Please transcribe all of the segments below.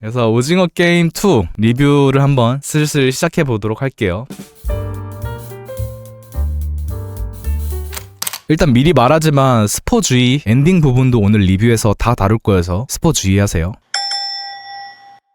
그래서 오징어 게임 2 리뷰를 한번 슬슬 시작해 보도록 할게요. 일단 미리 말하지만 스포주의, 엔딩 부분도 오늘 리뷰에서 다 다룰 거여서 스포 주의하세요.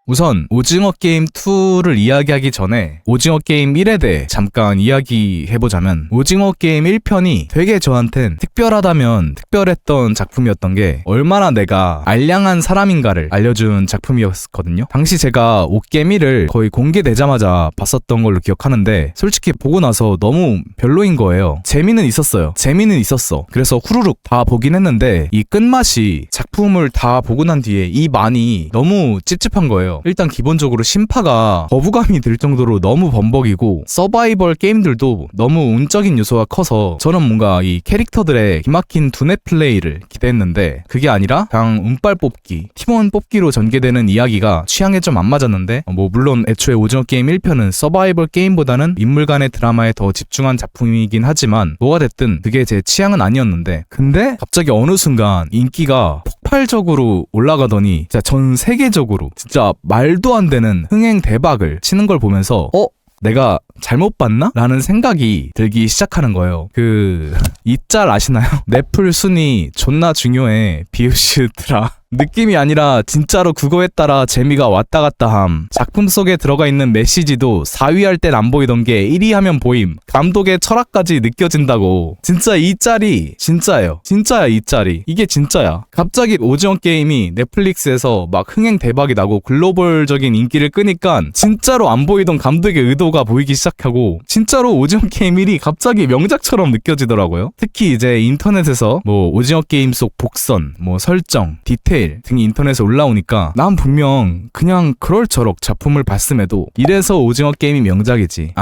우선 오징어 게임 2를 이야기하기 전에 오징어 게임 1에 대해 잠깐 이야기해보자면, 오징어 게임 1편이 되게 저한텐 특별하다면 특별했던 작품이었던 게 얼마나 내가 알량한 사람인가를 알려준 작품이었거든요. 당시 제가 옥게임 1을 거의 공개되자마자 봤었던 걸로 기억하는데, 솔직히 보고 나서 너무 별로인 거예요. 재미는 있었어요. 재미는 있었어. 그래서 후루룩 다 보긴 했는데 이 끝맛이 작품을 다 보고 난 뒤에 이 많이 너무 찝찝한 거예요. 일단 기본적으로 심파가 거부감이 들 정도로 너무 범벅이고, 서바이벌 게임들도 너무 운적인 요소가 커서 저는 뭔가 이 캐릭터들의 기막힌 두뇌 플레이를 기대했는데 그게 아니라 그냥 운빨 뽑기, 팀원 뽑기로 전개되는 이야기가 취향에 좀 안 맞았는데, 물론 애초에 오징어 게임 1편은 서바이벌 게임보다는 인물 간의 드라마에 더 집중한 작품이긴 하지만 뭐가 됐든 그게 제 취향은 아니었는데, 근데 갑자기 어느 순간 인기가 폭발적으로 올라가더니 진짜 전 세계적으로 진짜 말도 안 되는 흥행 대박을 치는 걸 보면서 내가 잘못 봤나? 라는 생각이 들기 시작하는 거예요. 이 짤 아시나요? 넷플 순위 존나 중요해 비우시더라. 느낌이 아니라 진짜로 그거에 따라 재미가 왔다 갔다 함. 작품 속에 들어가 있는 메시지도 4위 할 땐 안 보이던 게 1위 하면 보임. 감독의 철학까지 느껴진다고. 진짜 이 짤이 진짜예요. 진짜야 이 짤이. 이게 진짜야. 갑자기 오징어 게임이 넷플릭스에서 막 흥행 대박이 나고 글로벌적인 인기를 끄니까 진짜로 안 보이던 감독의 의도가 보이기 시작하고, 진짜로 오징어 게임 1이 갑자기 명작처럼 느껴지더라고요. 특히 이제 인터넷에서 오징어 게임 속 복선, 설정, 디테일 등이 인터넷에 올라오니까 난 분명 그냥 그럴저럭 작품을 봤음에도 이래서 오징어 게임이 명작이지,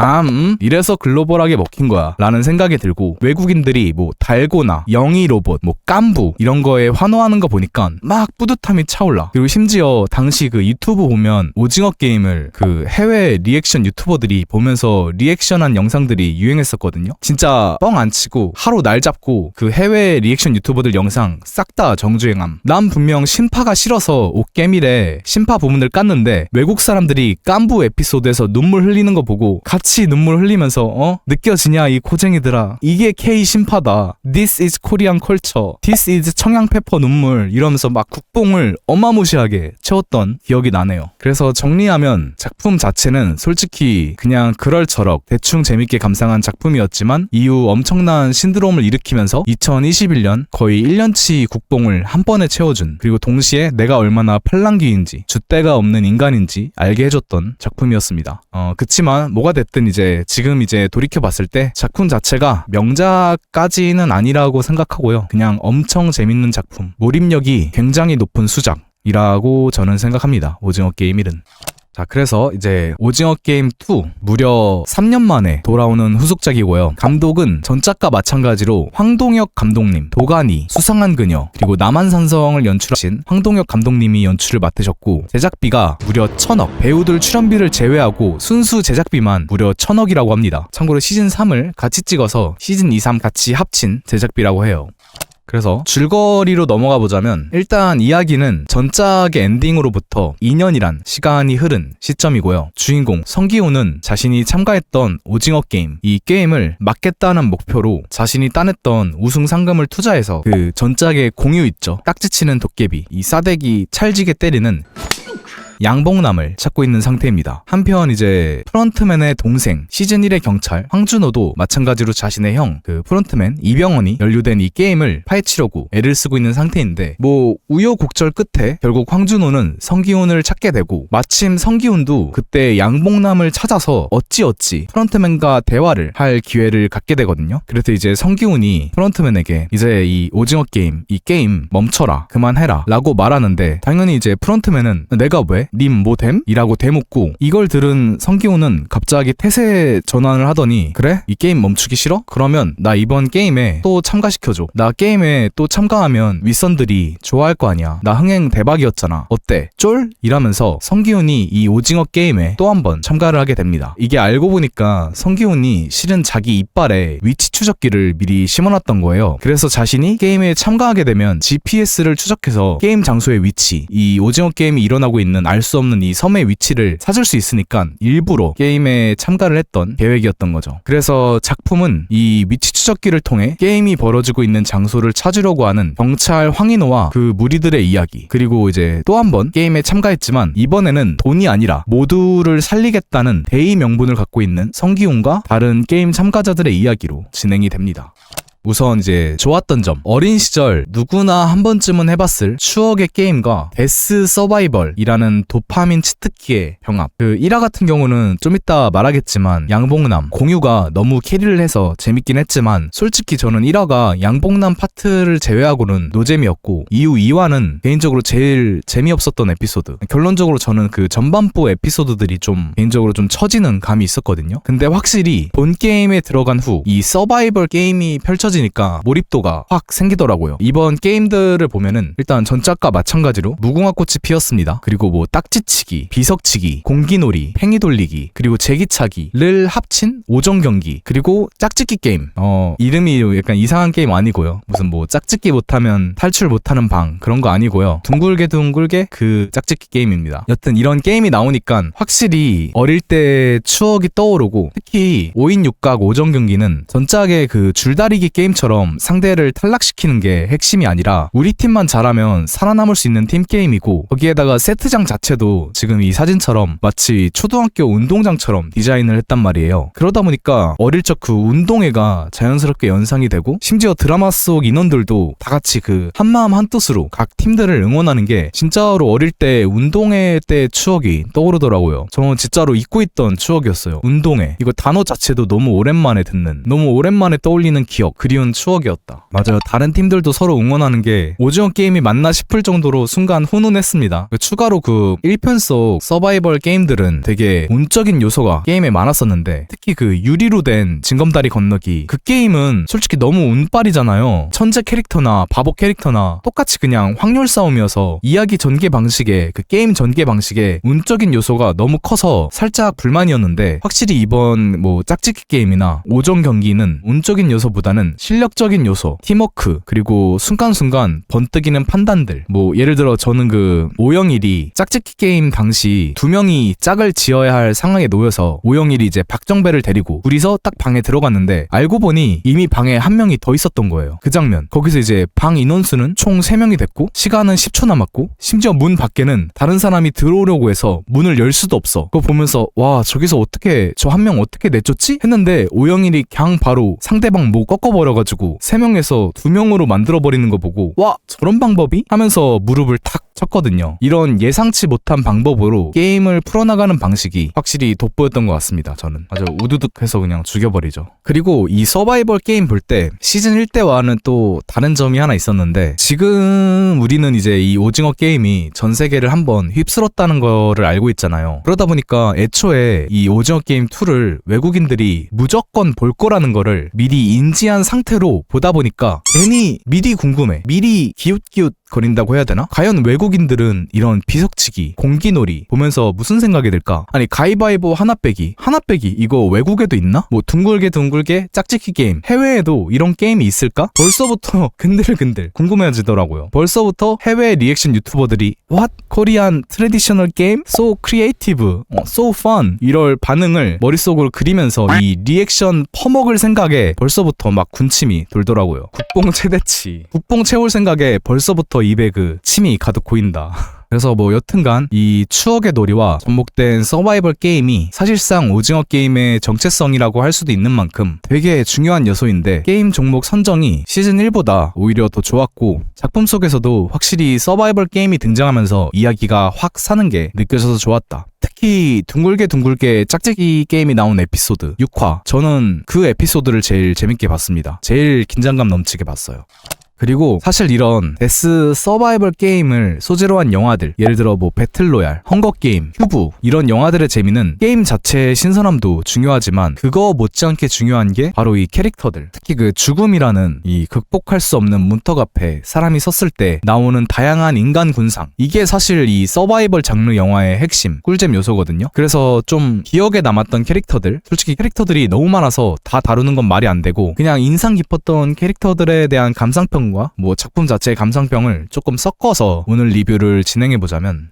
이래서 글로벌하게 먹힌 거야 라는 생각이 들고, 외국인들이 달고나, 영희 로봇, 깐부 이런 거에 환호하는 거 보니까 막 뿌듯함이 차올라. 그리고 심지어 당시 유튜브 보면 오징어 게임을 해외 리액션 유튜버들이 보면서 리액션한 영상들이 유행했었거든요. 진짜 뻥 안 치고 하루 날 잡고 해외 리액션 유튜버들 영상 싹 다 정주행함. 난 분명 심파가 싫어서 옥게임일에 심파 부분을 깠는데 외국 사람들이 깐부 에피소드에서 눈물 흘리는 거 보고 같이 눈물 흘리면서 느껴지냐 이 고쟁이들아, 이게 K 심파다, This is Korean culture, This is 청양페퍼 눈물 이러면서 막 국뽕을 어마무시하게 채웠던 기억이 나네요. 그래서 정리하면 작품 자체는 솔직히 그냥 그럴저럭 대충 재밌게 감상한 작품이었지만 이후 엄청난 신드롬을 일으키면서 2021년 거의 1년치 국뽕을 한 번에 채워준, 그리고 동시에 내가 얼마나 팔랑귀인지 줏대가 없는 인간인지 알게 해줬던 작품이었습니다. 그치만 뭐가 됐든 지금 돌이켜봤을 때 작품 자체가 명작까지는 아니라고 생각하고요. 그냥 엄청 재밌는 작품, 몰입력이 굉장히 높은 수작이라고 저는 생각합니다. 오징어 게임 1은. 자, 그래서 오징어 게임 2 무려 3년 만에 돌아오는 후속작이고요. 감독은 전작과 마찬가지로 황동혁 감독님, 도가니, 수상한 그녀, 그리고 남한산성을 연출하신 황동혁 감독님이 연출을 맡으셨고, 제작비가 무려 1,000억, 배우들 출연비를 제외하고 순수 제작비만 무려 1,000억이라고 합니다. 참고로 시즌 3을 같이 찍어서 시즌 2, 3 같이 합친 제작비라고 해요. 그래서 줄거리로 넘어가 보자면, 일단 이야기는 전작의 엔딩으로부터 2년이란 시간이 흐른 시점이고요. 주인공 성기훈은 자신이 참가했던 오징어 게임, 이 게임을 막겠다는 목표로 자신이 따냈던 우승 상금을 투자해서 전작의 공유 있죠, 딱지치는 도깨비, 이 싸대기 찰지게 때리는 양봉남을 찾고 있는 상태입니다. 한편 프런트맨의 동생, 시즌 1의 경찰 황준호도 마찬가지로 자신의 형 프런트맨 이병헌이 연루된 이 게임을 파헤치려고 애를 쓰고 있는 상태인데, 우여곡절 끝에 결국 황준호는 성기훈을 찾게 되고, 마침 성기훈도 그때 양봉남을 찾아서 어찌어찌 프런트맨과 대화를 할 기회를 갖게 되거든요. 그래서 성기훈이 프런트맨에게 이 오징어 게임, 이 게임 멈춰라, 그만해라 라고 말하는데, 당연히 프런트맨은 내가 왜? 님 뭐됨? 이라고 대묻고, 이걸 들은 성기훈은 갑자기 태세 전환을 하더니, 그래? 이 게임 멈추기 싫어? 그러면 나 이번 게임에 또 참가시켜줘. 나 게임에 또 참가하면 윗선들이 좋아할 거 아니야. 나 흥행 대박이었잖아. 어때? 쫄? 이라면서 성기훈이 이 오징어 게임에 또 한 번 참가를 하게 됩니다. 이게 알고 보니까 성기훈이 실은 자기 이빨에 위치 추적기를 미리 심어놨던 거예요. 그래서 자신이 게임에 참가하게 되면 GPS를 추적해서 게임 장소의 위치, 이 오징어 게임이 일어나고 있는 알 수 없는 이 섬의 위치를 찾을 수 있으니까 일부러 게임에 참가를 했던 계획이었던 거죠. 그래서 작품은 이 위치 추적기를 통해 게임이 벌어지고 있는 장소를 찾으려고 하는 경찰 황인호와 그 무리들의 이야기, 그리고 이제 또 한 번 게임에 참가했지만 이번에는 돈이 아니라 모두를 살리겠다는 대의 명분을 갖고 있는 성기훈과 다른 게임 참가자들의 이야기로 진행이 됩니다. 우선 이제 좋았던 점, 어린 시절 누구나 한 번쯤은 해봤을 추억의 게임과 데스 서바이벌이라는 도파민 치트키의 병합. 그 1화 같은 경우는 좀 이따 말하겠지만 양봉남, 공유가 너무 캐리를 해서 재밌긴 했지만 솔직히 저는 1화가 양봉남 파트를 제외하고는 노잼이었고 이후 2화는 개인적으로 제일 재미없었던 에피소드. 결론적으로 저는 그 전반부 에피소드들이 좀 개인적으로 좀 처지는 감이 있었거든요. 근데 확실히 본 게임에 들어간 후 이 서바이벌 게임이 펼쳐지니까 몰입도가 확 생기더라고요. 이번 게임들을 보면은 일단 전작과 마찬가지로 무궁화꽃이 피었습니다. 그리고 뭐 딱지치기, 비석치기, 공기놀이, 팽이 돌리기, 그리고 제기차기를 합친 5종 경기, 그리고 짝짓기 게임. 이름이 약간 이상한 게임 아니고요. 무슨 뭐 짝짓기 못하면 탈출 못하는 방 그런 거 아니고요. 둥글게 그 짝짓기 게임입니다. 여튼 이런 게임이 나오니까 확실히 어릴 때 추억이 떠오르고, 특히 5인 6각 5종 경기는 전작의 그 줄다리기 게임처럼 상대를 탈락시키는 게 핵심이 아니라 우리 팀만 잘하면 살아남을 수 있는 팀 게임이고, 거기에다가 세트장 자체도 지금 이 사진처럼 마치 초등학교 운동장처럼 디자인을 했단 말이에요. 그러다 보니까 어릴 적 그 운동회가 자연스럽게 연상이 되고, 심지어 드라마 속 인원들도 다 같이 그 한마음 한뜻으로 각 팀들을 응원하는 게 진짜로 어릴 때 운동회 때 추억이 떠오르더라고요. 저는 진짜로 잊고 있던 추억이었어요. 운동회. 이거 단어 자체도 너무 오랜만에 듣는, 너무 오랜만에 떠올리는 기억, 그리운 추억이었다. 맞아요. 다른 팀들도 서로 응원하는 게 오징어 게임이 맞나 싶을 정도로 순간 훈훈했습니다. 추가로 그 1편 속 서바이벌 게임들은 되게 운적인 요소가 게임에 많았었는데, 특히 그 유리로 된 징검다리 건너기, 그 게임은 솔직히 너무 운빨이잖아요. 천재 캐릭터나 바보 캐릭터나 똑같이 그냥 확률 싸움이어서 이야기 전개 방식에, 그 게임 전개 방식에 운적인 요소가 너무 커서 살짝 불만이었는데, 확실히 이번 뭐 짝짓기 게임이나 5종 경기는 운적인 요소보다는 실력적인 요소, 팀워크, 그리고 순간순간 번뜩이는 판단들. 뭐 예를 들어 저는 그 오영일이 짝짓기 게임 당시 2명이 짝을 지어야 할 상황에 놓여서 오영일이 이제 박정배를 데리고 둘이서 딱 방에 들어갔는데 알고 보니 이미 방에 한 명이 더 있었던 거예요. 그 장면. 거기서 이제 방 인원수는 총 3명이 됐고 시간은 10초 남았고, 심지어 문 밖에는 다른 사람이 들어오려고 해서 문을 열 수도 없어. 그거 보면서 와, 저기서 어떻게 저 한 명 어떻게 내쫓지? 했는데 오영일이 그냥 바로 상대방 목 꺾어버려가지고 3명에서 2명으로 만들어버리는 거 보고 와, 저런 방법이? 하면서 무릎을 탁 쳤거든요. 이런 예상치 못한 방법으로 게임을 풀어나가는 방식이 확실히 돋보였던 것 같습니다. 저는 아주 우두둑해서 그냥 죽여버리죠. 그리고 이 서바이벌 게임 볼 때 시즌 1 때와는 또 다른 점이 하나 있었는데, 지금 우리는 이제 이 오징어 게임이 전 세계를 한번 휩쓸었다는 거를 알고 있잖아요. 그러다 보니까 애초에 이 오징어 게임 2를 외국인들이 무조건 볼 거라는 거를 미리 인지한 상태로 보다 보니까 괜히 미리 궁금해, 미리 기웃기웃 거린다고 해야 되나? 과연 외국인들은 이런 비석치기, 공기놀이 보면서 무슨 생각이 들까? 아니, 가위바위보 하나 빼기 이거 외국에도 있나? 뭐 둥글게 짝짓기 게임 해외에도 이런 게임이 있을까? 벌써부터 근들근들 궁금해지더라고요. 벌써부터 해외 리액션 유튜버들이 What? Korean traditional game? So creative, so fun 이럴 반응을 머릿속으로 그리면서 이 리액션 퍼먹을 생각에 벌써부터 막 군침이 돌더라고요. 국뽕 최대치, 국뽕 채울 생각에 벌써부터 입에 그 침이 가득 고인다. 그래서 뭐 여튼간 이 추억의 놀이와 접목된 서바이벌 게임이 사실상 오징어 게임의 정체성이라고 할 수도 있는 만큼 되게 중요한 요소인데, 게임 종목 선정이 시즌 1보다 오히려 더 좋았고, 작품 속에서도 확실히 서바이벌 게임이 등장하면서 이야기가 확 사는 게 느껴져서 좋았다. 특히 둥글게 짝짓기 게임이 나온 에피소드 6화, 저는 그 에피소드를 제일 재밌게 봤습니다. 제일 긴장감 넘치게 봤어요. 그리고 사실 이런 데스 서바이벌 게임을 소재로 한 영화들, 예를 들어 뭐 배틀로얄, 헝거게임, 큐브, 이런 영화들의 재미는 게임 자체의 신선함도 중요하지만 그거 못지않게 중요한 게 바로 이 캐릭터들, 특히 그 죽음이라는 이 극복할 수 없는 문턱 앞에 사람이 섰을 때 나오는 다양한 인간 군상, 이게 사실 이 서바이벌 장르 영화의 핵심, 꿀잼 요소거든요. 그래서 좀 기억에 남았던 캐릭터들, 솔직히 캐릭터들이 너무 많아서 다 다루는 건 말이 안 되고, 그냥 인상 깊었던 캐릭터들에 대한 감상평 뭐 작품 자체의 감상평을 조금 섞어서 오늘 리뷰를 진행해보자면,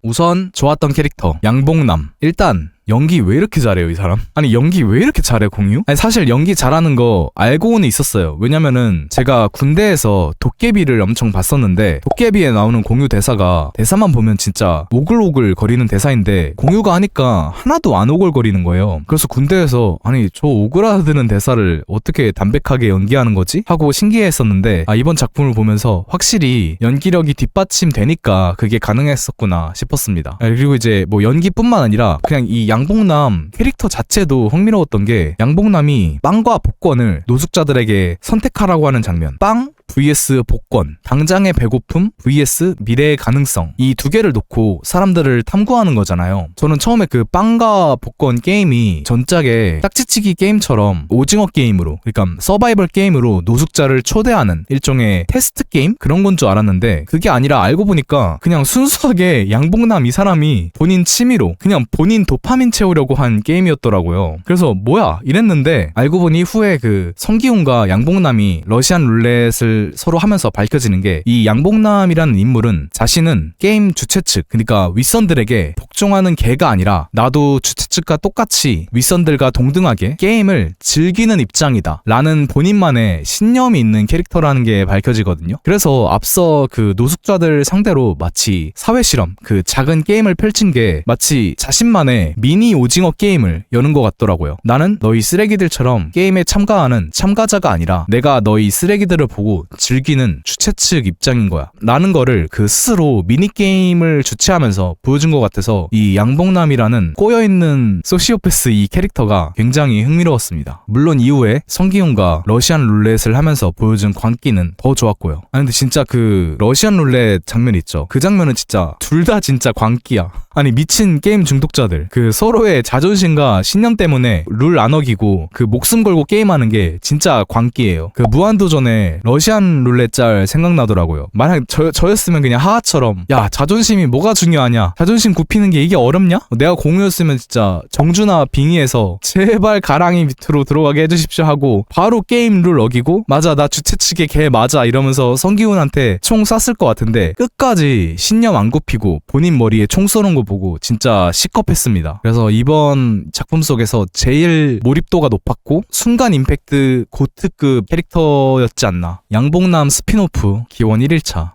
우선 좋았던 캐릭터 양봉남. 일단 연기 왜 이렇게 잘해요, 이 사람? 아니, 연기 왜 이렇게 잘해, 공유? 아니, 사실 연기 잘하는 거 알고는 있었어요. 왜냐면은 제가 군대에서 도깨비를 엄청 봤었는데 도깨비에 나오는 공유 대사만 보면 진짜 오글오글 거리는 대사인데 공유가 하니까 하나도 안 오글거리는 거예요. 그래서 군대에서 아니, 저 오그라드는 대사를 어떻게 담백하게 연기하는 거지? 하고 신기했었는데 이번 작품을 보면서 확실히 연기력이 뒷받침되니까 그게 가능했었구나 싶었습니다. 그리고 이제 뭐 연기뿐만 아니라 그냥 이 양봉남 캐릭터 자체도 흥미로웠던 게 양봉남이 빵과 복권을 노숙자들에게 선택하라고 하는 장면. 빵 vs 복권, 당장의 배고픔 vs 미래의 가능성, 이 두 개를 놓고 사람들을 탐구하는 거잖아요. 저는 처음에 그 빵과 복권 게임이 전작의 딱지치기 게임처럼 오징어 게임으로, 그러니까 서바이벌 게임으로 노숙자를 초대하는 일종의 테스트 게임? 그런 건 줄 알았는데 그게 아니라 알고 보니까 그냥 순수하게 양봉남 이 사람이 본인 취미로 그냥 본인 도파민 채우려고 한 게임이었더라고요. 그래서 뭐야 이랬는데 알고 보니 후에 그 성기훈과 양봉남이 러시안 룰렛을 서로 하면서 밝혀지는 게 이 양봉남이라는 인물은 자신은 게임 주최 측, 그러니까 윗선들에게 복종하는 개가 아니라 나도 주최 측과 똑같이 윗선들과 동등하게 게임을 즐기는 입장이다 라는 본인만의 신념이 있는 캐릭터라는 게 밝혀지거든요. 그래서 앞서 그 노숙자들 상대로 마치 사회실험, 그 작은 게임을 펼친 게 마치 자신만의 미니 오징어 게임을 여는 것 같더라고요. 나는 너희 쓰레기들처럼 게임에 참가하는 참가자가 아니라 내가 너희 쓰레기들을 보고 즐기는 주최 측 입장인 거야 라는 거를 그 스스로 미니게임을 주최하면서 보여준 것 같아서 이 양봉남이라는 꼬여있는 소시오패스 이 캐릭터가 굉장히 흥미로웠습니다. 물론 이후에 성기훈과 러시안 룰렛을 하면서 보여준 광기는 더 좋았고요. 근데 진짜 그 러시안 룰렛 장면 있죠. 그 장면은 진짜 둘 다 진짜 광기야. 아니, 미친 게임 중독자들 그 서로의 자존심과 신념 때문에 룰 안 어기고 그 목숨 걸고 게임하는 게 진짜 광기예요. 그 무한도전에 러시안 룰렛 짤 생각나더라고요. 만약 저였으면 그냥 하하처럼 야, 자존심이 뭐가 중요하냐, 자존심 굽히는 게 이게 어렵냐? 내가 공유였으면 진짜 정준하 빙의해서 제발 가랑이 밑으로 들어가게 해주십시오 하고 바로 게임 룰 어기고 맞아 나 주최 측의 개 맞아 이러면서 성기훈한테 총 쐈을 것 같은데 끝까지 신념 안 굽히고 본인 머리에 총 쏘는 거 보고 진짜 시겁했습니다. 그래서 이번 작품 속에서 제일 몰입도가 높았고 순간 임팩트 고트급 캐릭터였지 않나. 양봉남 스피노프 기원 1일차.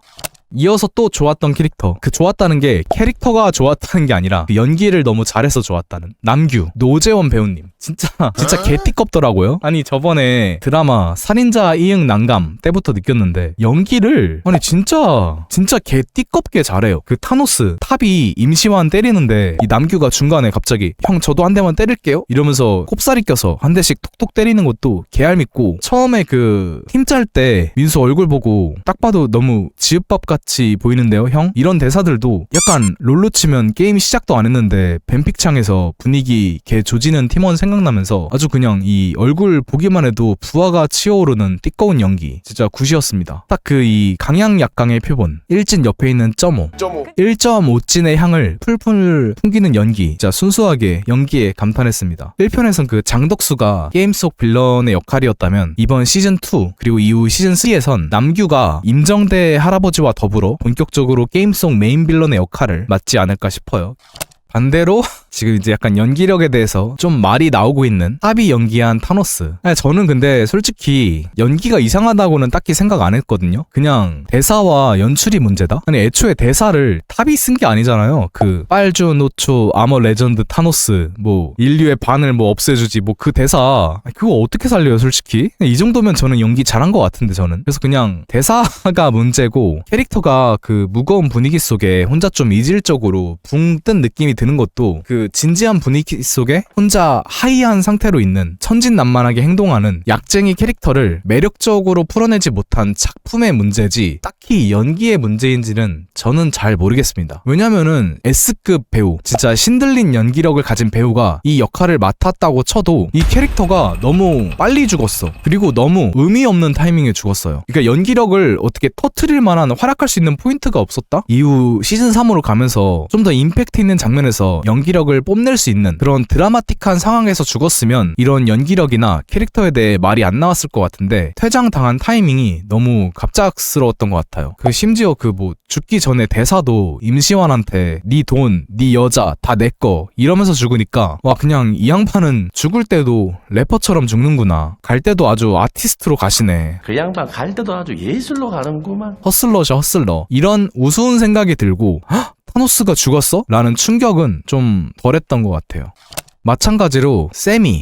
이어서 또 좋았던 캐릭터. 그 좋았다는 게 캐릭터가 좋았다는 게 아니라 그 연기를 너무 잘해서 좋았다는 남규, 노재원 배우님. 진짜 개띠껍더라고요. 아니, 저번에 드라마 살인자 이응 난감 때부터 느꼈는데 연기를 아니 진짜 개띠껍게 잘해요. 그 타노스 탑이 임시완 때리는데 이 남규가 중간에 갑자기 형 저도 한 대만 때릴게요 이러면서 꼽사리 껴서 한 대씩 톡톡 때리는 것도 개알밉고, 처음에 그 팀 짤 때 민수 얼굴 보고 딱 봐도 너무 지읒밥 같이 보이는데요 형? 이런 대사들도 약간 롤로 치면 게임 시작도 안 했는데 뱀픽창에서 분위기 개 조지는 팀원 생각나면서 아주 그냥 이 얼굴 보기만 해도 부하가 치어오르는 띠꺼운 연기 진짜 굿이었습니다. 딱 그 이 강양약강의 표본, 일진 옆에 있는 1.5찐의 향을 풀풀 풍기는 연기, 진짜 순수하게 연기에 감탄했습니다. 1편에선 그 장덕수가 게임 속 빌런의 역할이었다면 이번 시즌2 그리고 이후 시즌3에선 남규가 임정대 할아버지와 더불어 본격적으로 게임 속 메인 빌런의 역할을 맡지 않을까 싶어요. 반대로 지금 이제 약간 연기력에 대해서 좀 말이 나오고 있는 탑이 연기한 타노스. 저는 근데 솔직히 연기가 이상하다고는 딱히 생각 안 했거든요. 그냥 대사와 연출이 문제다? 아니, 애초에 대사를 탑이 쓴 게 아니잖아요. 그 빨주 노초 아머 레전드 타노스 뭐 인류의 반을 뭐 없애주지 뭐 그 대사 그거 어떻게 살려요 솔직히? 이 정도면 저는 연기 잘한 것 같은데 저는. 그래서 그냥 대사가 문제고 캐릭터가 그 무거운 분위기 속에 혼자 좀 이질적으로 붕 뜬 느낌이 드는 것도 그 진지한 분위기 속에 혼자 하이한 상태로 있는 천진난만하게 행동하는 약쟁이 캐릭터를 매력적으로 풀어내지 못한 작품의 문제지 딱히 연기의 문제인지는 저는 잘 모르겠습니다. 왜냐면은 S급 배우, 진짜 신들린 연기력을 가진 배우가 이 역할을 맡았다고 쳐도 이 캐릭터가 너무 빨리 죽었어. 그리고 너무 의미 없는 타이밍에 죽었어요. 그러니까 연기력을 어떻게 터트릴 만한 활약할 수 있는 포인트가 없었다? 이후 시즌 3으로 가면서 좀 더 임팩트 있는 장면에서 연기력을 연기력을 뽐낼 수 있는 그런 드라마틱한 상황에서 죽었으면 이런 연기력이나 캐릭터에 대해 말이 안 나왔을 것 같은데 퇴장당한 타이밍이 너무 갑작스러웠던 것 같아요. 심지어 죽기 전에 대사도 임시완한테 네 돈, 네 여자 다 내 거 이러면서 죽으니까 와 그냥 이 양반은 죽을 때도 래퍼처럼 죽는구나. 갈 때도 아주 아티스트로 가시네. 그 양반 갈 때도 아주 예술로 가는구만. 허슬러죠, 허슬러. 이런 우스운 생각이 들고 헉? 타노스가 죽었어? 라는 충격은 좀 덜했던 것 같아요. 마찬가지로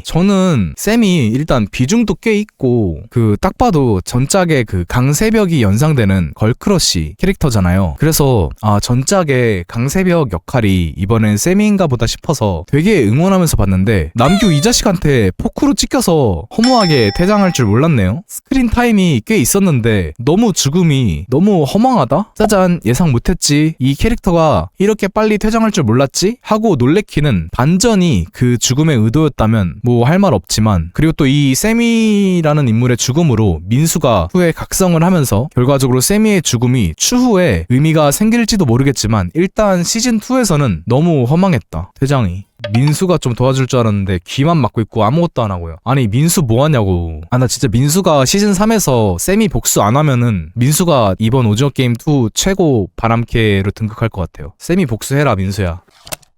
저는 샘이 일단 비중도 꽤 있고 딱 봐도 전작의 강세벽이 연상되는 걸크러쉬 캐릭터잖아요. 그래서 전작의 강세벽 역할이 이번엔 샘인가 보다 싶어서 되게 응원하면서 봤는데 남규 이 자식한테 포크로 찍혀서 허무하게 퇴장할 줄 몰랐네요. 스크린 타임이 꽤 있었는데 너무 죽음이 너무 허망하다? 짜잔, 예상 못했지. 이 캐릭터가 이렇게 빨리 퇴장할 줄 몰랐지? 하고 놀래키는 반전이 죽음의 의도였다면 할 말 없지만, 그리고 또 이 세미라는 인물의 죽음으로 민수가 후에 각성을 하면서 결과적으로 세미의 죽음이 추후에 의미가 생길지도 모르겠지만 일단 시즌2에서는 너무 허망했다, 퇴장이. 민수가 좀 도와줄 줄 알았는데 귀만 막고 있고 아무것도 안 하고요. 아니 민수 뭐하냐고. 나 진짜 민수가 시즌3에서 세미 복수 안 하면은 민수가 이번 오징어 게임 2 최고 바람캐로 등극할 것 같아요. 세미 복수해라 민수야.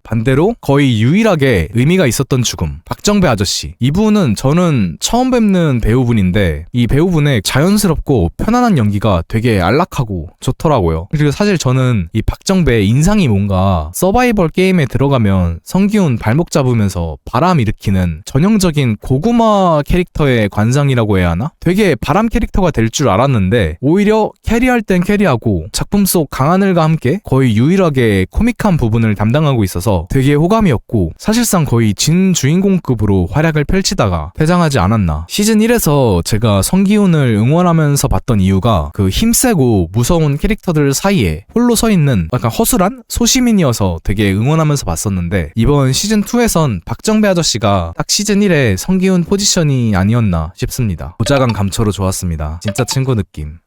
반대로 거의 유일하게 의미가 있었던 죽음, 박정배 아저씨. 이분은 저는 처음 뵙는 배우분인데 이 배우분의 자연스럽고 편안한 연기가 되게 안락하고 좋더라고요. 그리고 사실 저는 이 박정배의 인상이 뭔가 서바이벌 게임에 들어가면 성기훈 발목 잡으면서 바람 일으키는 전형적인 고구마 캐릭터의 관상이라고 해야 하나? 되게 바람 캐릭터가 될 줄 알았는데 오히려 캐리할 땐 캐리하고 작품 속 강하늘과 함께 거의 유일하게 코믹한 부분을 담당하고 있어서 되게 호감이었고 사실상 거의 진 주인공급으로 활약을 펼치다가 퇴장하지 않았나. 시즌 1에서 제가 성기훈을 응원하면서 봤던 이유가 힘세고 무서운 캐릭터들 사이에 홀로 서 있는 약간 허술한 소시민이어서 되게 응원하면서 봤었는데 이번 시즌 2에선 박정배 아저씨가 딱 시즌 1에 성기훈 포지션이 아니었나 싶습니다. 보자간 감초로 좋았습니다. 진짜 친구 느낌.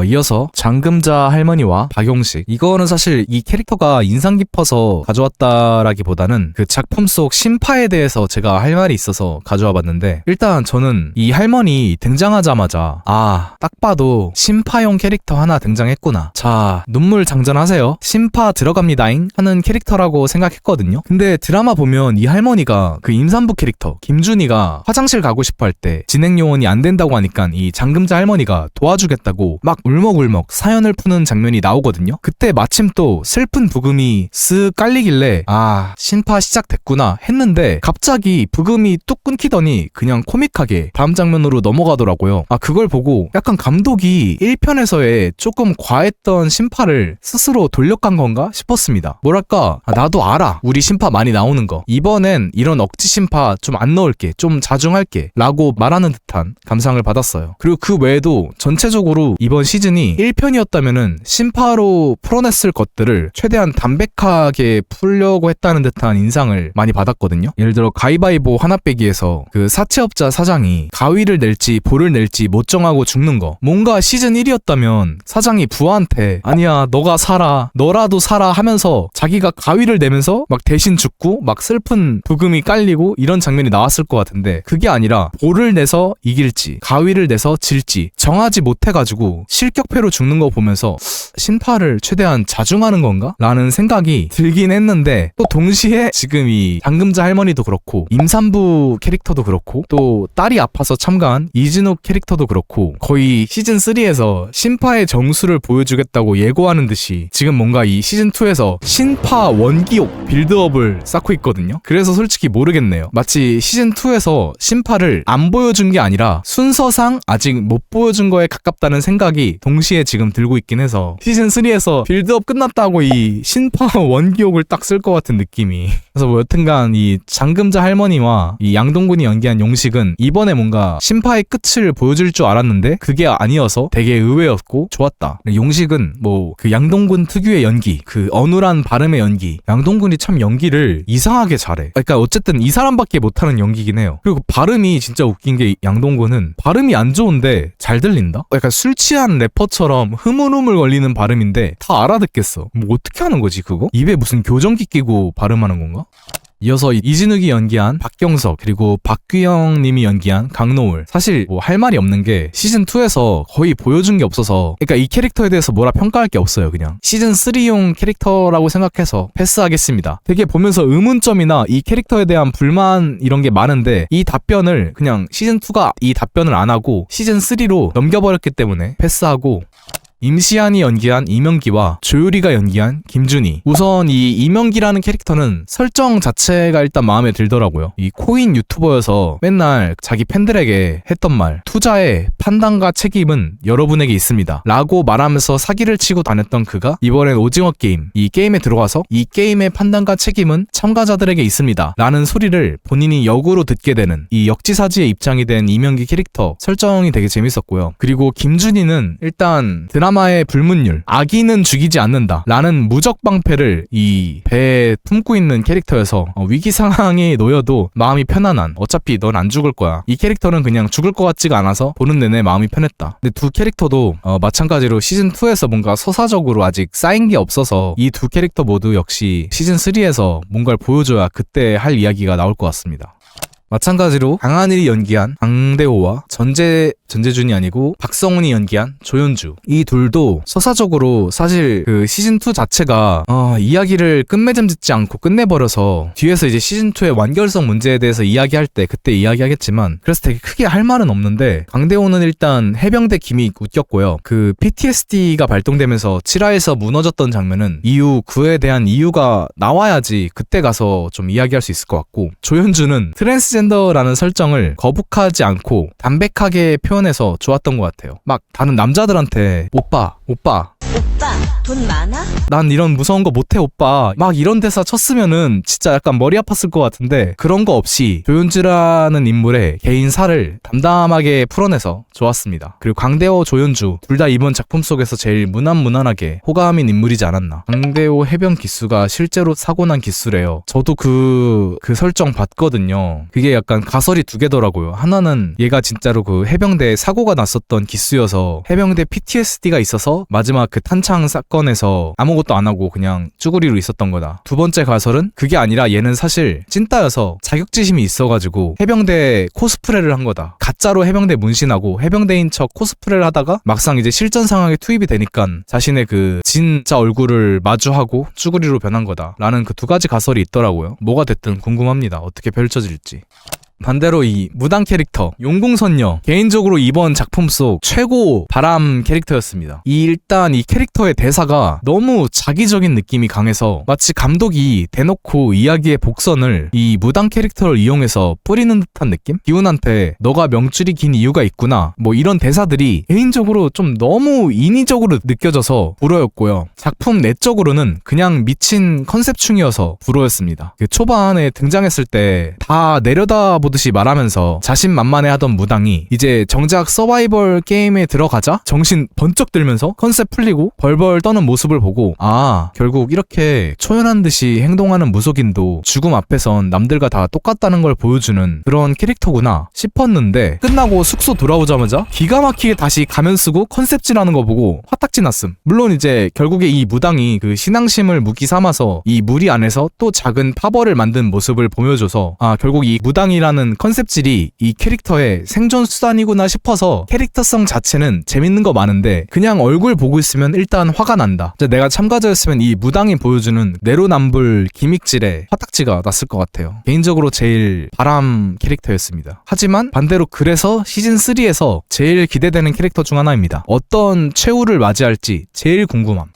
이어서 장금자 할머니와 박용식. 이거는 사실 이 캐릭터가 인상 깊어서 가져왔다라기보다는 작품 속 신파에 대해서 제가 할 말이 있어서 가져와 봤는데, 일단 저는 이 할머니 등장하자마자 딱 봐도 신파용 캐릭터 하나 등장했구나, 자 눈물 장전하세요, 신파 들어갑니다잉 하는 캐릭터라고 생각했거든요. 근데 드라마 보면 이 할머니가 임산부 캐릭터 김준희가 화장실 가고 싶어 할 때 진행 요원이 안 된다고 하니까 이 장금자 할머니가 도와주겠다고 막 울먹울먹 사연을 푸는 장면이 나오거든요. 그때 마침 또 슬픈 부금이 쓱 깔리길래 신파 시작됐구나 했는데 갑자기 부금이 뚝 끊기더니 그냥 코믹하게 다음 장면으로 넘어가더라고요. 그걸 보고 약간 감독이 1편에서의 조금 과했던 신파를 스스로 돌려간 건가 싶었습니다. 뭐랄까, 나도 알아, 우리 신파 많이 나오는 거. 이번엔 이런 억지 신파 좀 안 넣을게, 좀 자중할게 라고 말하는 듯한 감상을 받았어요. 그리고 그 외에도 전체적으로 이번 시즌이 1편이었다면은 신파로 풀어냈을 것들을 최대한 담백하게 풀려고 했다는 듯한 인상을 많이 받았거든요. 예를 들어 가위바위보 하나 빼기에서 사채업자 사장이 가위를 낼지 볼을 낼지 못 정하고 죽는 거, 뭔가 시즌 1이었다면 사장이 부하한테 아니야 너가 살아, 너라도 살아 하면서 자기가 가위를 내면서 막 대신 죽고 막 슬픈 부금이 깔리고 이런 장면이 나왔을 것 같은데, 그게 아니라 볼을 내서 이길지 가위를 내서 질지 정하지 못해가지고 실격패로 죽는 거 보면서 신파를 최대한 자중하는 건가? 라는 생각이 들긴 했는데, 또 동시에 지금 이 장금자 할머니도 그렇고 임산부 캐릭터도 그렇고 또 딸이 아파서 참가한 이진욱 캐릭터도 그렇고 거의 시즌3에서 신파의 정수를 보여주겠다고 예고하는 듯이 지금 뭔가 이 시즌2에서 신파 원기옥 빌드업을 쌓고 있거든요. 그래서 솔직히 모르겠네요. 마치 시즌2에서 신파를 안 보여준 게 아니라 순서상 아직 못 보여준 거에 가깝다는 생각이 동시에 지금 들고 있긴 해서 시즌3에서 빌드업 끝났다고 이 신파 원기옥을 딱 쓸 것 같은 느낌이. 그래서 여튼간 이 장금자 할머니와 이 양동근이 연기한 용식은 이번에 뭔가 신파의 끝을 보여줄 줄 알았는데 그게 아니어서 되게 의외였고 좋았다. 용식은 양동근 특유의 연기, 어눌한 발음의 연기, 양동근이 참 연기를 이상하게 잘해. 그러니까 어쨌든 이 사람밖에 못하는 연기긴 해요. 그리고 발음이 진짜 웃긴 게 양동근은 발음이 안 좋은데 잘 들린다? 약간 술 취한 래퍼처럼 흐물흐물 걸리는 발음인데 다 알아듣겠어. 어떻게 하는 거지 그거? 입에 무슨 교정기 끼고 발음하는 건가? 이어서 이진욱이 연기한 박경석 그리고 박규영 님이 연기한 강노을. 사실 뭐 할 말이 없는 게 시즌2에서 거의 보여준 게 없어서, 그러니까 이 캐릭터에 대해서 뭐라 평가할 게 없어요. 그냥 시즌3용 캐릭터라고 생각해서 패스하겠습니다. 되게 보면서 의문점이나 이 캐릭터에 대한 불만 이런 게 많은데 이 답변을 그냥 시즌2가 이 답변을 안 하고 시즌3로 넘겨버렸기 때문에 패스하고, 임시완이 연기한 이명기와 조유리가 연기한 김준희. 우선 이 이명기라는 캐릭터는 설정 자체가 일단 마음에 들더라고요. 이 코인 유튜버여서 맨날 자기 팬들에게 했던 말, 투자의 판단과 책임은 여러분에게 있습니다 라고 말하면서 사기를 치고 다녔던 그가 이번엔 오징어 게임, 이 게임에 들어가서 이 게임의 판단과 책임은 참가자들에게 있습니다 라는 소리를 본인이 역으로 듣게 되는, 이 역지사지의 입장이 된 이명기 캐릭터 설정이 되게 재밌었고요. 그리고 김준희는 일단 드라마의 불문율, 아기는 죽이지 않는다 라는 무적 방패를 이 배에 품고 있는 캐릭터여서 위기 상황에 놓여도 마음이 편안한, 어차피 넌 안 죽을 거야, 이 캐릭터는 그냥 죽을 것 같지가 않아서 보는 내내 마음이 편했다. 근데 두 캐릭터도 마찬가지로 시즌2에서 뭔가 서사적으로 아직 쌓인 게 없어서 이 두 캐릭터 모두 역시 시즌3에서 뭔가를 보여줘야 그때 할 이야기가 나올 것 같습니다. 마찬가지로 강하늘이 연기한 강대호와 전재준이 아니고 박성훈이 연기한 조연주, 이 둘도 서사적으로 사실 그 시즌2 자체가 이야기를 끝맺음 짓지 않고 끝내버려서 뒤에서 이제 시즌2의 완결성 문제에 대해서 이야기할 때 그때 이야기하겠지만, 그래서 되게 크게 할 말은 없는데, 강대호는 일단 해병대 기믹 웃겼고요. 그 PTSD가 발동되면서 7화에서 무너졌던 장면은 이후 그에 대한 이유가 나와야지 그때 가서 좀 이야기할 수 있을 것 같고, 조연주는 트랜스젠더라는 설정을 거북하지 않고 담백하게 표현해서 좋았던 것 같아요. 막 다른 남자들한테 오빠 돈 많아? 난 이런 무서운 거 못해 오빠 막 이런 대사 쳤으면은 진짜 약간 머리 아팠을 것 같은데, 그런 거 없이 조연주라는 인물의 개인사를 담담하게 풀어내서 좋았습니다. 그리고 강대호, 조연주 둘 다 이번 작품 속에서 제일 무난무난하게 호감인 인물이지 않았나. 강대호 해병 기수가 실제로 사고난 기수래요. 저도 그 설정 봤거든요. 그게 약간 가설이 두 개더라고요. 하나는 얘가 진짜로 그 해병대에 사고가 났었던 기수여서 해병대 PTSD가 있어서 마지막 그 탄창 사건에서 아무것도 안 하고 그냥 쭈구리로 있었던 거다. 두 번째 가설은 그게 아니라 얘는 사실 찐따여서 자격지심이 있어가지고 해병대 코스프레를 한 거다. 가짜로 해병대 문신하고 해병대인 척 코스프레를 하다가 막상 이제 실전 상황에 투입이 되니까 자신의 그 진짜 얼굴을 마주하고 쭈구리로 변한 거다 라는 그 두 가지 가설이 있더라고요. 뭐가 됐든 궁금합니다. 어떻게 펼쳐질지. 반대로 이 무당 캐릭터 용궁선녀, 개인적으로 이번 작품 속 최고 바람 캐릭터였습니다. 일단 이 캐릭터의 대사가 너무 자기적인 느낌이 강해서 마치 감독이 대놓고 이야기의 복선을 이 무당 캐릭터를 이용해서 뿌리는 듯한 느낌? 기훈한테 너가 명줄이 긴 이유가 있구나 뭐 이런 대사들이 개인적으로 좀 너무 인위적으로 느껴져서 불호였고요. 작품 내적으로는 그냥 미친 컨셉충이어서 불호였습니다. 그 초반에 등장했을 때 다 내려다 보듯이 말하면서 자신만만해하던 무당이 이제 정작 서바이벌 게임에 들어가자 정신 번쩍 들면서 컨셉 풀리고 벌벌 떠는 모습을 보고, 아 결국 이렇게 초연한 듯이 행동하는 무속인도 죽음 앞에선 남들과 다 똑같다는 걸 보여주는 그런 캐릭터구나 싶었는데, 끝나고 숙소 돌아오자마자 기가 막히게 다시 가면 쓰고 컨셉질하는 거 보고 화딱지 났음. 물론 이제 결국에 이 무당이 그 신앙심을 무기 삼아서 이 무리 안에서 또 작은 파벌을 만든 모습을 보여줘서, 아 결국 이 무당이라는 컨셉질이 이 캐릭터의 생존 수단이구나 싶어서 캐릭터성 자체는 재밌는 거 많은데 그냥 얼굴 보고 있으면 일단 화가 난다. 내가 참가자였으면 이 무당이 보여주는 내로남불 기믹질에 화딱지가 났을 것 같아요. 개인적으로 제일 바람 캐릭터였습니다. 하지만 반대로 그래서 시즌3에서 제일 기대되는 캐릭터 중 하나입니다. 어떤 최후를 맞이할지 제일 궁금함.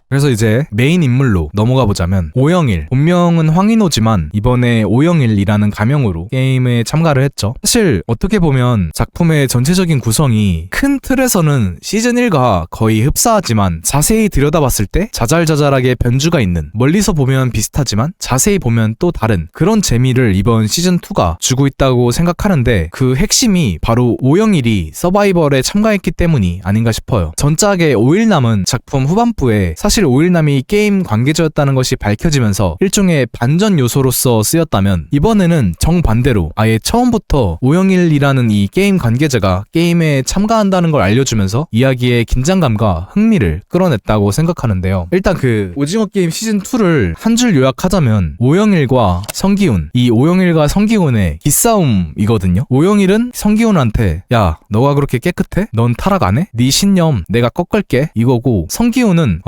그래서 이제 메인 인물로 넘어가 보자면, 오영일, 본명은 황인호지만 이번에 오영일이라는 가명으로 게임에 참가를 했죠. 사실 어떻게 보면 작품의 전체적인 구성이 큰 틀에서는 시즌1과 거의 흡사하지만 자세히 들여다봤을 때 자잘자잘하게 변주가 있는, 멀리서 보면 비슷하지만 자세히 보면 또 다른 그런 재미를 이번 시즌2가 주고 있다고 생각하는데, 그 핵심이 바로 오영일이 서바이벌에 참가했기 때문이 아닌가 싶어요. 전작의 5일 남은 작품 후반부에 사실 사실 오일남이 게임 관계자였다는 것이 밝혀지면서 일종의 반전 요소로서 쓰였다면 이번에는 정반대로 아예 처음부터 오영일이라는 이 게임 관계자가 게임에 참가한다는 걸 알려주면서 이야기의 긴장감과 흥미를 끌어냈다고 생각하는데요. 일단 그 오징어 게임 시즌2를 한 줄 요약하자면 오영일과 성기훈, 이 오영일과 성기훈의 기싸움이거든요. 오영일은 성기훈한테 야 너가 그렇게 깨끗해? 넌 타락 안 해? 네 신념 내가 꺾을게 이거고, 성기훈은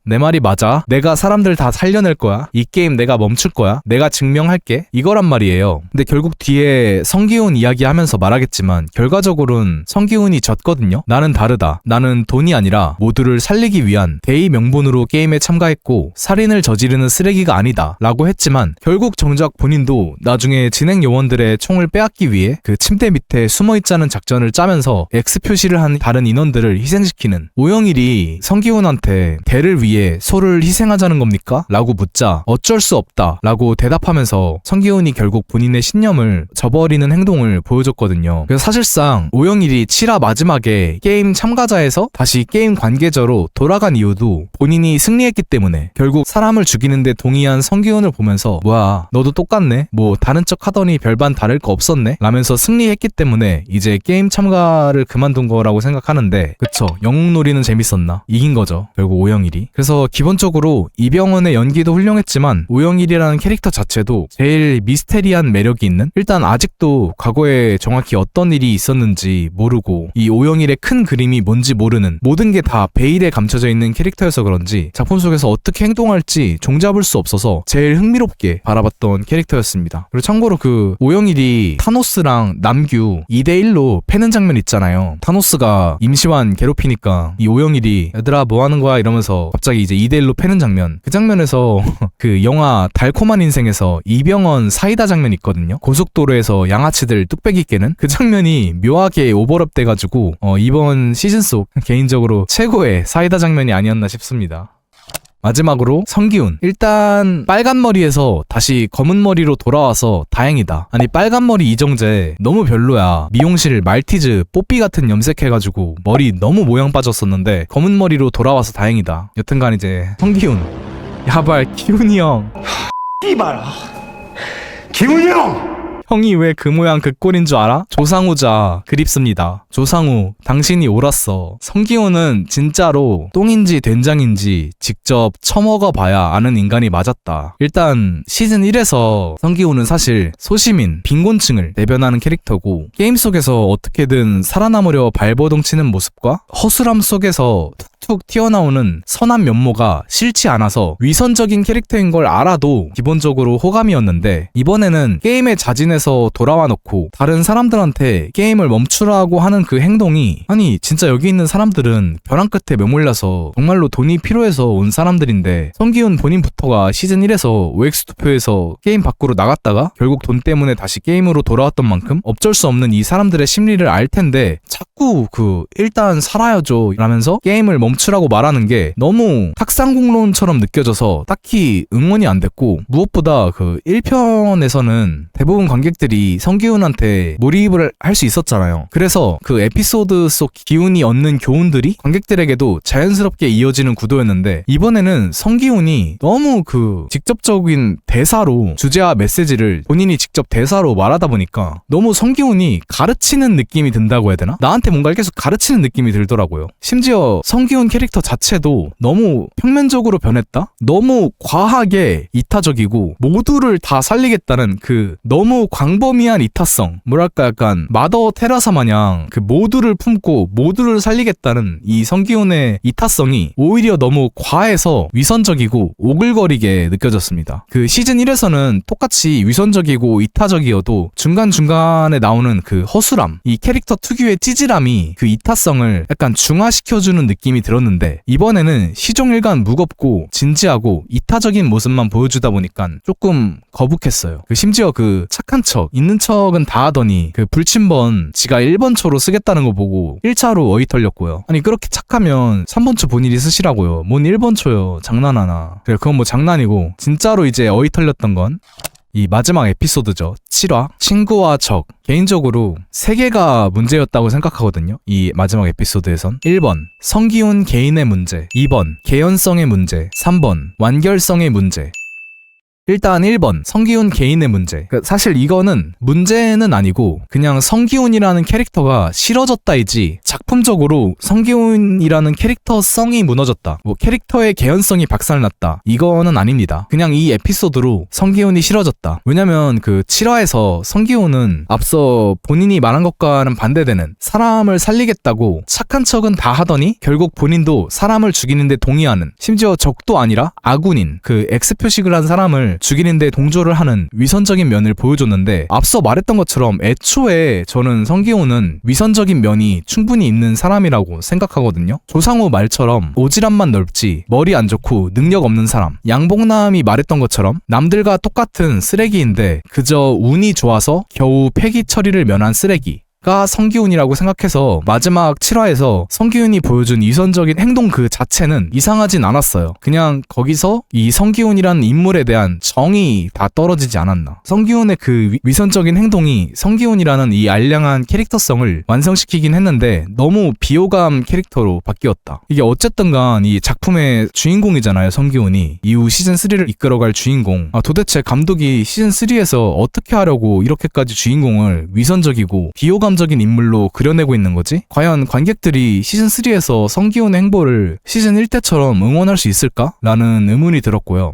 내 말이 맞아. 내가 사람들 다 살려낼 거야. 이 게임 내가 멈출 거야. 내가 증명할게. 이거란 말이에요. 근데 결국 뒤에 성기훈 이야기하면서 말하겠지만 결과적으로는 성기훈이 졌거든요. 나는 다르다. 나는 돈이 아니라 모두를 살리기 위한 대의 명분으로 게임에 참가했고 살인을 저지르는 쓰레기가 아니다 라고 했지만 결국 정작 본인도 나중에 진행 요원들의 총을 빼앗기 위해 그 침대 밑에 숨어있자는 작전을 짜면서 X 표시를 한 다른 인원들을 희생시키는, 오영일이 성기훈한테 대를 위해 소를 희생하자는 겁니까? 라고 묻자 어쩔 수 없다 라고 대답하면서 성기훈이 결국 본인의 신념을 저버리는 행동을 보여줬거든요. 그래서 사실상 오영일이 7화 마지막에 게임 참가자에서 다시 게임 관계자로 돌아간 이유도 본인이 승리했기 때문에, 결국 사람을 죽이는데 동의한 성기훈을 보면서 뭐야 너도 똑같네? 뭐 다른 척 하더니 별반 다를 거 없었네? 라면서 승리했기 때문에 이제 게임 참가를 그만둔 거라고 생각하는데, 그쵸, 영웅놀이는 재밌었나? 이긴 거죠 결국 오영일이. 그래서 기본적으로 이병헌의 연기도 훌륭했지만 오영일이라는 캐릭터 자체도 제일 미스테리한 매력이 있는, 일단 아직도 과거에 정확히 어떤 일이 있었는지 모르고 이 오영일의 큰 그림이 뭔지 모르는, 모든 게 다 베일에 감춰져 있는 캐릭터여서 그런지 작품 속에서 어떻게 행동할지 종잡을 수 없어서 제일 흥미롭게 바라봤던 캐릭터였습니다. 그리고 참고로 그 오영일이 타노스랑 남규 2대1로 패는 장면 있잖아요. 타노스가 임시완 괴롭히니까 이 오영일이 얘들아 뭐 하는 거야 이러면서 갑자기 이제 2대1로 패는 장면, 그 장면에서 그 영화 달콤한 인생에서 이병헌 사이다 장면 있거든요. 고속도로에서 양아치들 뚝배기 깨는 그 장면이 묘하게 오버랩 돼가지고 이번 시즌 속 개인적으로 최고의 사이다 장면이 아니었나 싶습니다. 마지막으로 성기훈, 일단 빨간 머리에서 다시 검은 머리로 돌아와서 다행이다. 아니 빨간 머리 이정재 너무 별로야. 미용실 말티즈 뽀삐 같은 염색해가지고 머리 너무 모양 빠졌었는데 검은 머리로 돌아와서 다행이다. 여튼간 이제 성기훈, 야발 기훈이 형, 이봐라 기훈이 형! 형이 왜 그 모양 그 꼴인 줄 알아? 조상우자 그립습니다. 조상우 당신이 옳았어. 성기훈은 진짜로 똥인지 된장인지 직접 처먹어 봐야 아는 인간이 맞았다. 일단 시즌 1에서 성기훈은 사실 소시민, 빈곤층을 대변하는 캐릭터고, 게임 속에서 어떻게든 살아남으려 발버둥치는 모습과 허술함 속에서 툭툭 튀어나오는 선한 면모가 싫지 않아서 위선적인 캐릭터인 걸 알아도 기본적으로 호감이었는데, 이번에는 게임에 자진해서 돌아와 놓고 다른 사람들한테 게임을 멈추라고 하는 그 행동이, 아니 진짜 여기 있는 사람들은 벼랑 끝에 메몰려서 정말로 돈이 필요해서 온 사람들인데, 성기훈 본인부터가 시즌 1에서 OX 투표에서 게임 밖으로 나갔다가 결국 돈 때문에 다시 게임으로 돌아왔던 만큼 어쩔 수 없는 이 사람들의 심리를 알 텐데 자꾸 일단 살아야죠 라면서 게임을 멈추라고 말하는 게 너무 탁상공론처럼 느껴져서 딱히 응원이 안 됐고, 무엇보다 1편에서는 대부분 관객들이 성기훈한테 몰입을 할 수 있었잖아요. 그래서 그 에피소드 속 기훈이 얻는 교훈들이 관객들에게도 자연스럽게 이어지는 구도였는데, 이번에는 성기훈이 너무 직접적인 대사로 주제와 메시지를 본인이 직접 대사로 말하다 보니까 너무 성기훈이 가르치는 느낌이 든다고 해야 되나? 나한테 뭔가를 계속 가르치는 느낌이 들더라고요. 심지어 성기훈 캐릭터 자체도 너무 평면적으로 변했다? 너무 과하게 이타적이고 모두를 다 살리겠다는 너무 광범위한 이타성, 뭐랄까 약간 마더 테라사 마냥 모두를 품고 모두를 살리겠다는 이 성기훈의 이타성이 오히려 너무 과해서 위선적이고 오글거리게 느껴졌습니다. 시즌 1에서는 똑같이 위선적이고 이타적이어도 중간중간에 나오는 허술함, 이 캐릭터 특유의 찌질함이 이타성을 약간 중화시켜주는 느낌이 들었는데, 이번에는 시종일관 무겁고 진지하고 이타적인 모습만 보여주다 보니까 조금 거북했어요. 심지어 착한 척, 있는 척은 다 하더니 불침번 지가 1번초로 쓰겠다는 거 보고 1차로 어이 털렸고요. 아니 그렇게 착하면 3번초 본인이 쓰시라고요. 뭔 1번초요. 장난하나. 그래 그건 뭐 장난이고, 진짜로 이제 어이 털렸던 건 이 마지막 에피소드죠. 7화 친구와 적. 개인적으로 3개가 문제였다고 생각하거든요. 이 마지막 에피소드에선 1번 성기훈 개인의 문제, 2번 개연성의 문제, 3번 완결성의 문제. 일단 1번 성기훈 개인의 문제. 사실 이거는 문제는 아니고 그냥 성기훈이라는 캐릭터가 싫어졌다이지 작품적으로 성기훈이라는 캐릭터성이 무너졌다, 뭐 캐릭터의 개연성이 박살났다, 이거는 아닙니다. 그냥 이 에피소드로 성기훈이 싫어졌다. 왜냐면 그 7화에서 성기훈은 앞서 본인이 말한 것과는 반대되는 사람을 살리겠다고 착한 척은 다 하더니 결국 본인도 사람을 죽이는데 동의하는, 심지어 적도 아니라 아군인 그 X 표식을 한 사람을 죽이는데 동조를 하는 위선적인 면을 보여줬는데, 앞서 말했던 것처럼 애초에 저는 성기훈은 위선적인 면이 충분히 있는 사람이라고 생각하거든요. 조상우 말처럼 오지랖만 넓지 머리 안 좋고 능력 없는 사람, 양봉남이 말했던 것처럼 남들과 똑같은 쓰레기인데 그저 운이 좋아서 겨우 폐기 처리를 면한 쓰레기 가 성기훈이라고 생각해서 마지막 7화에서 성기훈이 보여준 위선적인 행동 그 자체는 이상하진 않았어요. 그냥 거기서 이 성기훈이라는 인물에 대한 정이 다 떨어지지 않았나. 성기훈의 그 위선적인 행동이 성기훈이라는 이 알량한 캐릭터성을 완성시키긴 했는데 너무 비호감 캐릭터로 바뀌었다. 이게 어쨌든 간 이 작품의 주인공이잖아요, 성기훈이. 이후 시즌3를 이끌어갈 주인공. 도대체 감독이 시즌3에서 어떻게 하려고 이렇게까지 주인공을 위선적이고 비호감 적인 인물로 그려내고 있는 거지? 과연 관객들이 시즌3에서 성기훈의 행보를 시즌1 때처럼 응원할 수 있을까? 라는 의문이 들었고요.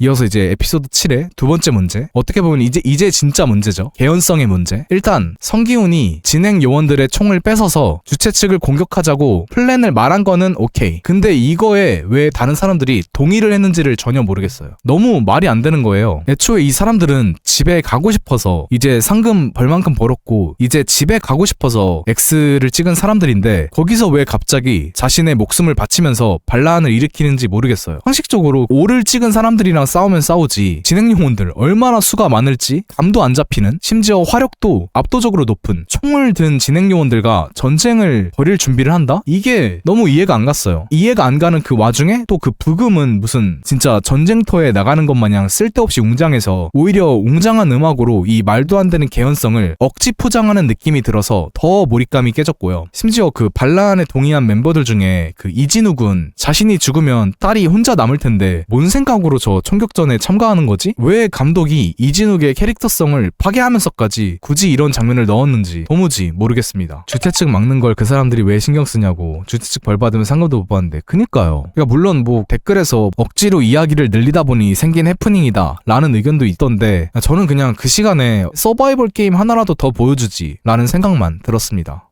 이어서 이제 에피소드 7의 두 번째 문제. 어떻게 보면 이제 진짜 문제죠. 개연성의 문제. 일단 성기훈이 진행 요원들의 총을 뺏어서 주최 측을 공격하자고 플랜을 말한 거는 오케이. 근데 이거에 왜 다른 사람들이 동의를 했는지를 전혀 모르겠어요. 너무 말이 안 되는 거예요. 애초에 이 사람들은 집에 가고 싶어서 이제 상금 벌만큼 벌었고 이제 집에 가고 싶어서 X를 찍은 사람들인데 거기서 왜 갑자기 자신의 목숨을 바치면서 반란을 일으키는지 모르겠어요. 상식적으로 5를 찍은 사람들이랑 싸우면 싸우지 진행 요원들 얼마나 수가 많을지 감도 안 잡히는, 심지어 화력도 압도적으로 높은 총을 든 진행 요원들과 전쟁을 벌일 준비를 한다? 이게 너무 이해가 안 갔어요. 이해가 안 가는 그 와중에 또 그 부금은 무슨 진짜 전쟁터에 나가는 것 마냥 쓸데없이 웅장해서 오히려 웅장한 음악으로 이 말도 안 되는 개연성을 억지 포장하는 느낌이 들어서 더 몰입감이 깨졌고요. 심지어 그 반란에 동의한 멤버들 중에 그 이진우 군, 자신이 죽으면 딸이 혼자 남을 텐데 뭔 생각으로 저 총격전에 참가하는 거지? 왜 감독이 이진욱의 캐릭터성을 파괴하면서까지 굳이 이런 장면을 넣었는지 도무지 모르겠습니다. 주최 측 막는 걸 그 사람들이 왜 신경 쓰냐고. 주최 측 벌 받으면 상금도 못 받는데. 그니까요. 그러니까 물론 뭐 댓글에서 억지로 이야기를 늘리다 보니 생긴 해프닝이다 라는 의견도 있던데 저는 그냥 그 시간에 서바이벌 게임 하나라도 더 보여주지 라는 생각만 들었습니다.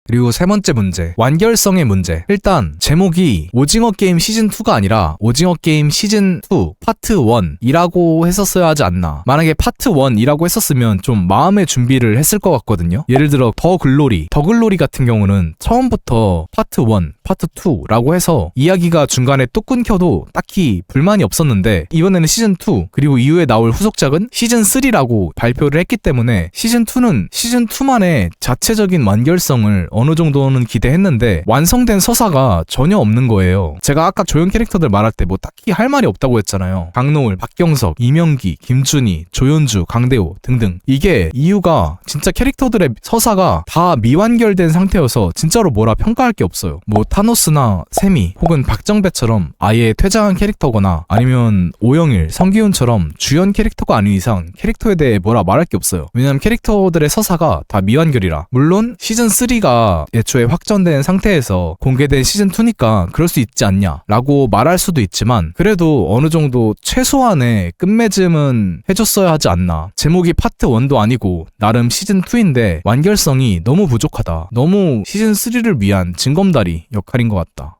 그리고 세 번째 문제, 완결성의 문제. 일단 제목이 오징어 게임 시즌2가 아니라 오징어 게임 시즌2 파트 1이라고 했었어야 하지 않나. 만약에 파트 1이라고 했었으면 좀 마음의 준비를 했을 것 같거든요. 예를 들어 더 글로리 같은 경우는 처음부터 파트 1, 파트 2라고 해서 이야기가 중간에 뚝 끊겨도 딱히 불만이 없었는데 이번에는 시즌2 그리고 이후에 나올 후속작은 시즌3라고 발표를 했기 때문에 시즌2는 시즌2만의 자체적인 완결성을 어느 정도는 기대했는데 완성된 서사가 전혀 없는 거예요. 제가 아까 조연 캐릭터들 말할 때 뭐 딱히 할 말이 없다고 했잖아요. 강노을, 박경석, 이명기, 김준희, 조연주, 강대호 등등. 이게 이유가 진짜 캐릭터들의 서사가 다 미완결된 상태여서 진짜로 뭐라 평가할 게 없어요. 뭐 타노스나 세미 혹은 박정배처럼 아예 퇴장한 캐릭터거나 아니면 오영일, 성기훈처럼 주연 캐릭터가 아닌 이상 캐릭터에 대해 뭐라 말할 게 없어요. 왜냐면 캐릭터들의 서사가 다 미완결이라. 물론 시즌3가 애초에 확정된 상태에서 공개된 시즌2니까 그럴 수 있지 않냐 라고 말할 수도 있지만 그래도 어느 정도 최소한의 끝맺음은 해줬어야 하지 않나. 제목이 파트 1도 아니고 나름 시즌2인데 완결성이 너무 부족하다. 너무 시즌3를 위한 징검다리 역할인 것 같다.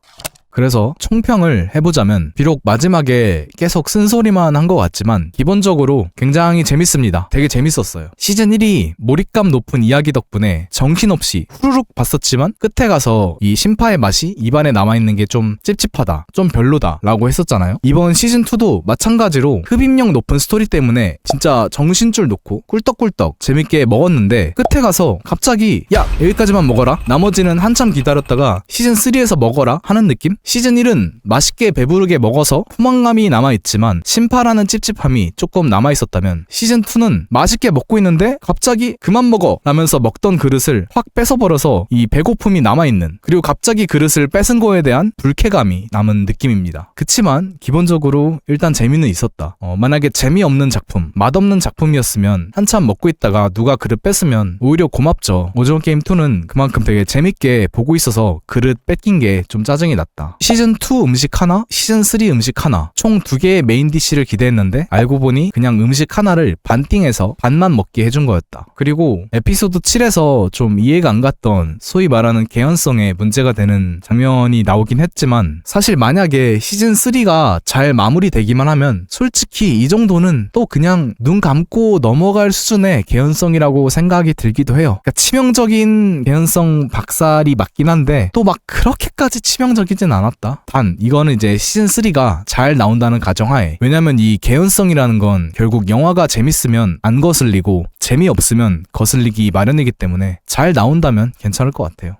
그래서 총평을 해보자면 비록 마지막에 계속 쓴소리만 한 것 같지만 기본적으로 굉장히 재밌습니다. 되게 재밌었어요. 시즌 1이 몰입감 높은 이야기 덕분에 정신없이 후루룩 봤었지만 끝에 가서 이 심파의 맛이 입안에 남아있는 게 좀 찝찝하다, 좀 별로다 라고 했었잖아요. 이번 시즌 2도 마찬가지로 흡입력 높은 스토리 때문에 진짜 정신줄 놓고 꿀떡꿀떡 재밌게 먹었는데 끝에 가서 갑자기 야 여기까지만 먹어라, 나머지는 한참 기다렸다가 시즌 3에서 먹어라 하는 느낌? 시즌 1은 맛있게 배부르게 먹어서 포만감이 남아있지만 심파라는 찝찝함이 조금 남아있었다면 시즌 2는 맛있게 먹고 있는데 갑자기 그만 먹어 라면서 먹던 그릇을 확 뺏어버려서 이 배고픔이 남아있는, 그리고 갑자기 그릇을 뺏은 거에 대한 불쾌감이 남은 느낌입니다. 그치만 기본적으로 일단 재미는 있었다. 만약에 재미없는 작품, 맛없는 작품이었으면 한참 먹고 있다가 누가 그릇 뺏으면 오히려 고맙죠. 오징어 게임 2는 그만큼 되게 재밌게 보고 있어서 그릇 뺏긴 게 좀 짜증이 났다. 시즌 2 음식 하나, 시즌 3 음식 하나, 총 2개의 메인 디쉬를 기대했는데 알고 보니 그냥 음식 하나를 반띵해서 반만 먹게 해준 거였다. 그리고 에피소드 7에서 좀 이해가 안 갔던 소위 말하는 개연성에 문제가 되는 장면이 나오긴 했지만 사실 만약에 시즌 3가 잘 마무리되기만 하면 솔직히 이 정도는 또 그냥 눈 감고 넘어갈 수준의 개연성이라고 생각이 들기도 해요. 그러니까 치명적인 개연성 박살이 맞긴 한데 또 막 그렇게까지 치명적이진 않았다. 단 이거는 이제 시즌 3가 잘 나온다는 가정하에, 왜냐면 이 개연성이라는 건 결국 영화가 재밌으면 안 거슬리고 재미없으면 거슬리기 마련이기 때문에 잘 나온다면 괜찮을 것 같아요.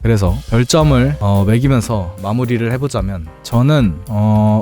그래서 별점을 매기면서 마무리를 해보자면 저는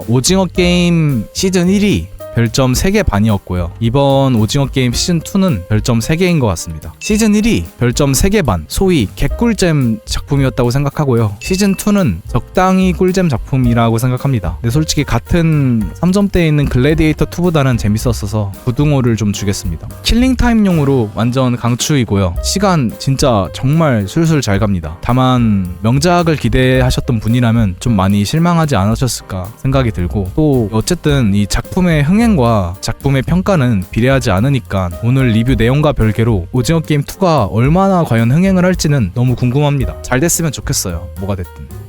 오징어 게임 시즌 1이 별점 3개 반이었고요. 이번 오징어 게임 시즌 2는 별점 3개인 것 같습니다. 시즌 1이 별점 3개 반, 소위 개꿀잼 작품이었다고 생각하고요. 시즌 2는 적당히 꿀잼 작품이라고 생각합니다. 근데 솔직히 같은 3점대에 있는 글래디에이터 2보다는 재밌었어서 부등호를 좀 주겠습니다. 킬링타임용으로 완전 강추이고요. 시간 진짜 정말 술술 잘 갑니다. 다만 명작을 기대하셨던 분이라면 좀 많이 실망하지 않으셨을까 생각이 들고, 또 어쨌든 이 작품의 흥행과 작품의 평가는 비례하지 않으니까 오늘 리뷰 내용과 별개로 오징어 게임 2가 얼마나 과연 흥행을 할지는 너무 궁금합니다. 잘 됐으면 좋겠어요. 뭐가 됐든.